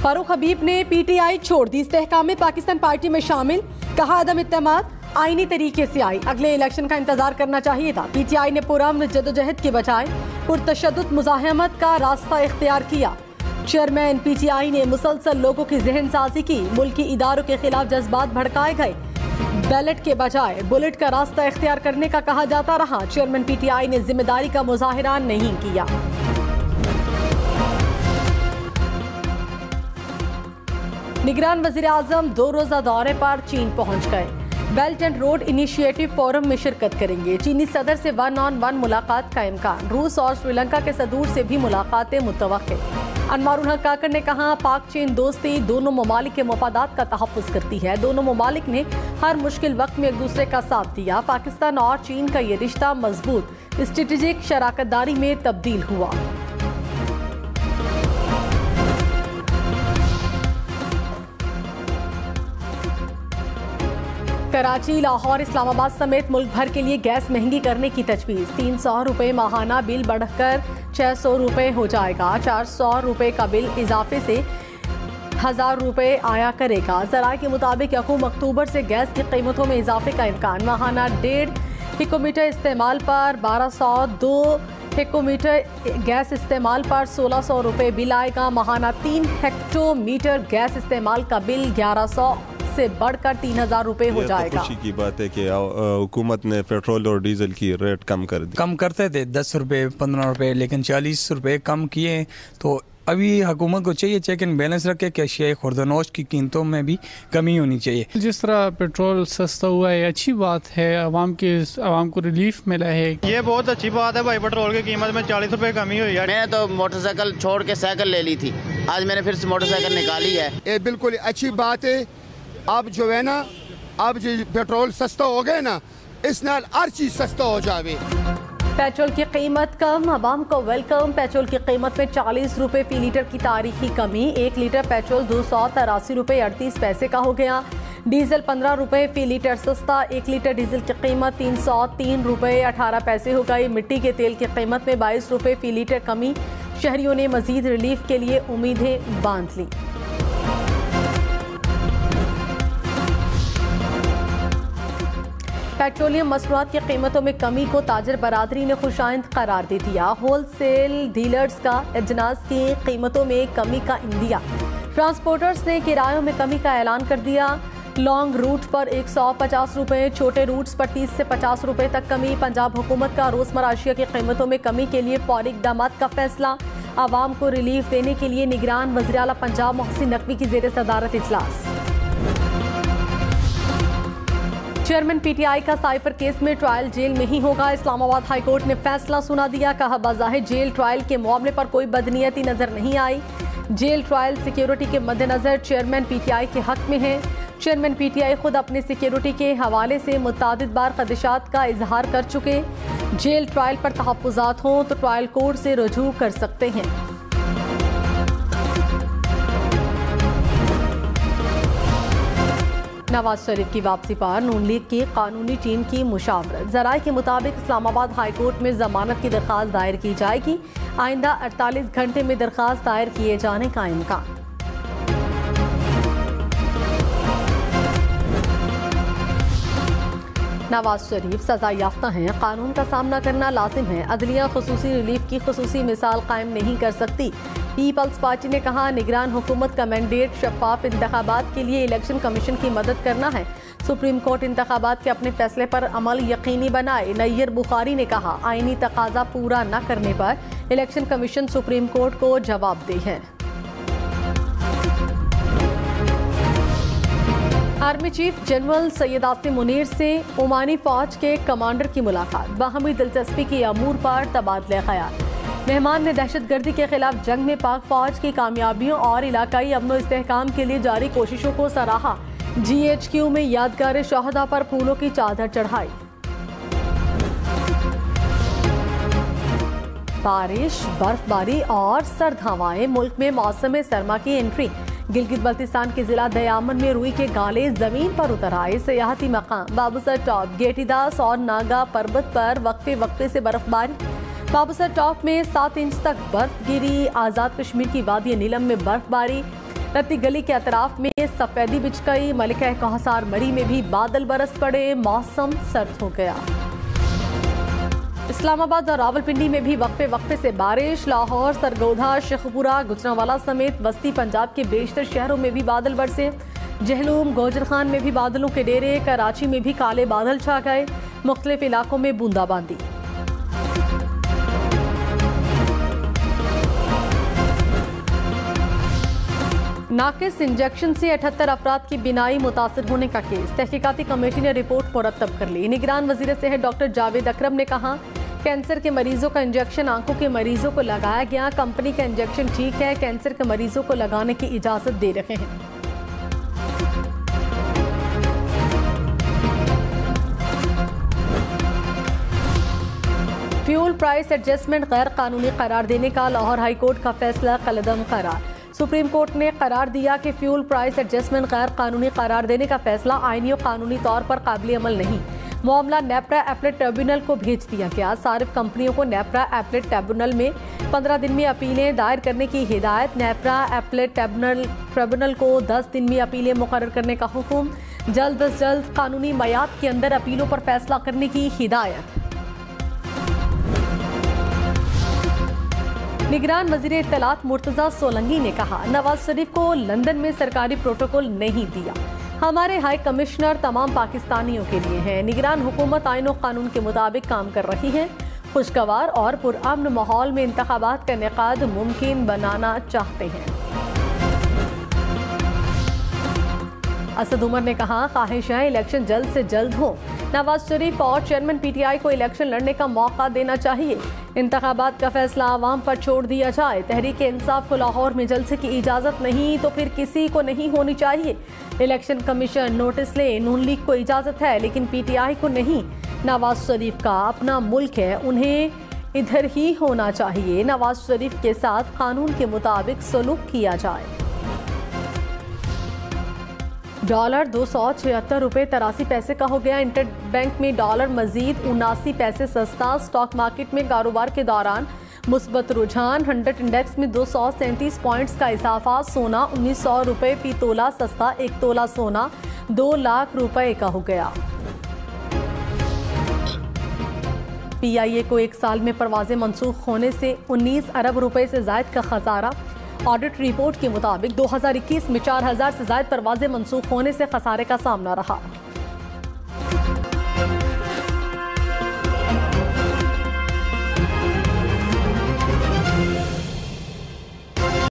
फारूक हबीब ने पीटीआई छोड़ दी, इस्तेहकाम में पाकिस्तान पार्टी में शामिल, कहा अदम इत्तेमाद आईनी तरीके से आई, अगले इलेक्शन का इंतजार करना चाहिए था। पीटीआई ने पुरअमन जदोजहद के बजाय पुरतशद्दुद मुज़ाहमत का रास्ता इख्तियार किया। चेयरमैन पीटीआई ने मुसलसल लोगों की जहन साजी की, मुल्की इदारों के खिलाफ जज्बात भड़काए गए, बैलेट के बजाय बुलेट का रास्ता इख्तियार करने का कहा जाता रहा। चेयरमैन पीटीआई ने जिम्मेदारी का मुजाहिरा नहीं किया। निगरान वज़ीर आज़म 2 रोज़ा दौरे पर चीन पहुंच गए, belt and road initiative forum में शिरकत करेंगे। चीनी सदर से 1-on-1 मुलाकात का इम्कान, रूस और श्रीलंका के सदूर से भी मुलाकातें मुतवक्के। अनवारुल हक काकर ने कहा पाक चीन दोस्ती दोनों ममालिक के मफादात का तहफ़्फ़ुज़ करती है, दोनों ममालिक ने हर मुश्किल वक्त में एक दूसरे का साथ दिया। पाकिस्तान और चीन का ये रिश्ता मजबूत स्ट्रेटेजिक शराकतदारी में तब्दील हुआ। कराची, लाहौर, इस्लामाबाद समेत मुल्क भर के लिए गैस महंगी करने की तजवीज़, 300 रुपये माहाना बिल बढ़कर 600 रुपये हो जाएगा। 400 रुपये का बिल इजाफे से 1000 रुपये आया करेगा। ज़राए के मुताबिक 1 अक्टूबर से गैस की कीमतों में इजाफे का इम्कान। माहाना 1.5 हेक्टोमीटर इस्तेमाल पर 1200, 2 हेक्टोमीटर गैस इस्तेमाल पर 1600 रुपये बिल आएगा। माहाना 3 हेक्टोमीटर गैस इस्तेमाल का बिल 1100 से बढ़कर 3000 रुपये हो जाएगा। खुशी की बात है कि हुकूमत ने पेट्रोल और डीजल की रेट कम कर दी। कम करते थे 10 रुपये 15 रुपये, लेकिन 40 रुपये कम किए। तो अभी हुकूमत को चाहिए चेक एंड बैलेंस रखे कि अशिया खुर्दनोश की कीमतों में भी कमी होनी चाहिए। जिस तरह पेट्रोल सस्ता हुआ है अच्छी बात है, आवाम को रिलीफ मिला है, ये बहुत अच्छी बात है भाई। पेट्रोल की कीमत में 40 रुपये कमी हुई है। मैंने तो मोटरसाइकिल छोड़ के साइकिल ले ली थी, आज मैंने फिर से मोटरसाइकिल निकाली है। ये बिल्कुल अच्छी बात है। अब जो है ना, अब जो पेट्रोल सस्ता हो गए ना, इस नाल हर चीज सस्ता हो जावे। पेट्रोल की कीमत कम, आवाम को वेलकम। पेट्रोल की कीमत में 40 रुपये फी लीटर की तारीखी कमी। 1 लीटर पेट्रोल 283 रुपये 38 पैसे का हो गया। डीजल 15 रुपये फी लीटर सस्ता। 1 लीटर डीजल की कीमत 303 रुपये 18 पैसे हो गई। मिट्टी के तेल की कीमत में 22 रुपये फी लीटर कमी। शहरियों ने मजीद रिलीफ के लिए उम्मीदें बांध ली। पेट्रोलियम मसनूआत की कीमतों में कमी को ताजर बरादरी ने खुशाइंद करार दे दिया। होलसेल डीलर्स का इजनास की कीमतों में कमी का इंदिया। ट्रांसपोर्टर्स ने किरायों में कमी का ऐलान कर दिया। लॉन्ग रूट पर 150 रुपये, छोटे रूट्स पर 30 से 50 रुपये तक कमी। पंजाब हुकूमत का रोजमर्रा अशिया की कीमतों में कमी के लिए फौरी इक़दाम का फैसला। आवाम को रिलीफ देने के लिए निगरान वज़ीर आला पंजाब मोहसिन नकवी की ज़ेर सदारत इजलास। चेयरमैन पीटीआई का साइफर केस में ट्रायल जेल में ही होगा। इस्लामाबाद हाई कोर्ट ने फैसला सुना दिया। कहा बाज़ाहिर जेल ट्रायल के मामले पर कोई बदनीयती नजर नहीं आई। जेल ट्रायल सिक्योरिटी के मद्देनजर चेयरमैन पीटीआई के हक में है। चेयरमैन पीटीआई खुद अपनी सिक्योरिटी के हवाले से मुतादिद बार खदशात का इजहार कर चुके। जेल ट्रायल पर तहफ़्फ़ुज़ात हों तो ट्रायल कोर्ट से रुजू कर सकते हैं। नवाज शरीफ की वापसी पर नून लीग की कानूनी टीम की मुशावरत। ज़राए के मुताबिक इस्लामाबाद हाई कोर्ट में जमानत की दरख्वास्त दायर की जाएगी। आइंदा 48 घंटे में दरख्वास्त दायर किए जाने का इम्कान। नवाज शरीफ सजा याफ्ता हैं, कानून का सामना करना लाजिम है। अदलिया खुसूसी रिलीफ की खुसूसी मिसाल कायम नहीं कर सकती। पीपल्स पार्टी ने कहा निगरान हुकूमत का मैंडेट शफाफ इंतखाबात के लिए इलेक्शन कमीशन की मदद करना है। सुप्रीम कोर्ट इंतखाबात के अपने फैसले पर अमल यकीनी बनाए। नैयर बुखारी ने कहा आईनी तकाजा पूरा न करने पर इलेक्शन कमीशन सुप्रीम कोर्ट को जवाबदेह है। Army chief general Syed Asim Munir से ओमानी फौज के कमांडर की मुलाकात। बाहमी दिलचस्पी की अमूर पर तबादले ख्याल। मेहमान ने दहशतगर्दी के खिलाफ जंग में पाक फौज की कामयाबियों और इलाकाई अमन व इस्तेहकाम के लिए जारी कोशिशों को सराहा। GHQ में यादगार शहदा पर फूलों की चादर चढ़ाई। बारिश, बर्फबारी और सर्द हवाएं, मुल्क में मौसम सरमा की एंट्री। गिलगित बल्तिस्तान के जिला दयामन में रुई के गाले जमीन पर उतर आए। सियाहती मकाम बाबूसर टॉप, गेटीदास और नागा पर्वत पर वक्फे वक्फे से बर्फबारी। बाबूसर टॉप में 7 इंच तक बर्फ गिरी। आजाद कश्मीर की वादी नीलम में बर्फबारी। रत्ती गली के अतराफ में सफेदी बिछ गई। मलिका कहसार मरी में भी बादल बरस पड़े, मौसम सर्द हो गया। इस्लामाबाद और रावलपिंडी में भी वक्फे वक्फे से बारिश। लाहौर, सरगोधा, शेखपुरा, गुजरांवाला समेत वस्ती पंजाब के बेशतर शहरों में भी बादल बरसे। जहलूम, गोजर खान में भी बादलों के डेरे। कराची में भी काले बादल छा गए। मुख्तलिफ इलाकों में बूंदाबांदी। नाकिस इंजेक्शन से 78 अफराद की बिनाई मुतासर होने का केस। तहकीकाती कमेटी ने रिपोर्ट मुरतब कर ली। निगरान वजीर सेहत डॉक्टर जावेद अकरम ने कहा, कैंसर के मरीजों का इंजेक्शन आंखों के मरीजों को लगाया गया। कंपनी का इंजेक्शन ठीक है, कैंसर के मरीजों को लगाने की इजाजत दे रहे हैं। फ्यूल प्राइस एडजस्टमेंट गैर कानूनी करार देने का लाहौर हाई कोर्ट का फैसला कलअदम करार। सुप्रीम कोर्ट ने करार दिया कि फ्यूल प्राइस एडजस्टमेंट गैर कानूनी करार देने का फैसला आईनी और कानूनी तौर पर काबिल अमल नहीं। मामला नेप्रा एपलेट ट्रिब्यूनल को भेज दिया गया। सारिफ कंपनियों को नेप्रा एपलेट ट्रिब्यूनल में 15 दिन में अपीलें दायर करने की हिदायत। नेप्रा एपलेट ट्रिब्यूनल को 10 दिन में अपीलें मुकर्रर करने का हुक्म। जल्द अज जल्द कानूनी मयाद के अंदर अपीलों पर फैसला करने की हिदायत। निगरान वजीर इत्तलात मुर्तजा सोलंगी ने कहा, नवाज शरीफ को लंदन में सरकारी प्रोटोकॉल नहीं दिया। हमारे हाई कमिश्नर तमाम पाकिस्तानियों के लिए हैं। निगरान हुकूमत आईन और कानून के मुताबिक काम कर रही है। खुशगवार और पुरअमन माहौल में इंतखाबात का इनेकाद मुमकिन बनाना चाहते हैं। असद उमर ने कहा, ख्वाहिश है इलेक्शन जल्द से जल्द हो। नवाज शरीफ और चेयरमैन पीटीआई को इलेक्शन लड़ने का मौका देना चाहिए। इंतखाबात का फैसला आवाम पर छोड़ दिया जाए। तहरीक इंसाफ को लाहौर में जलसे की इजाजत नहीं तो फिर किसी को नहीं होनी चाहिए। इलेक्शन कमीशन नोटिस ले, नून लीग को इजाजत है लेकिन पीटीआई को नहीं। नवाज शरीफ का अपना मुल्क है, उन्हें इधर ही होना चाहिए। नवाज शरीफ के साथ कानून के मुताबिक सलूक किया जाए। डॉलर 276 रुपये 83 पैसे का हो गया। इंटर बैंक में डॉलर मजीद 79 पैसे सस्ता। स्टॉक मार्केट में कारोबार के दौरान मुस्बत रुझान। 100 इंडेक्स में 237 पॉइंट्स का इजाफा। सोना 1900 रुपये फी तोला सस्ता। 1 तोला सोना 2 लाख रुपए का हो गया। पीआईए को 1 साल में परवाजें मंसूख होने से 19 अरब रुपए से जायद का खसारा। ऑडिट रिपोर्ट के मुताबिक 2021 में 4000 से ज्यादा परवाजें मंसूख होने से खसारे का सामना रहा।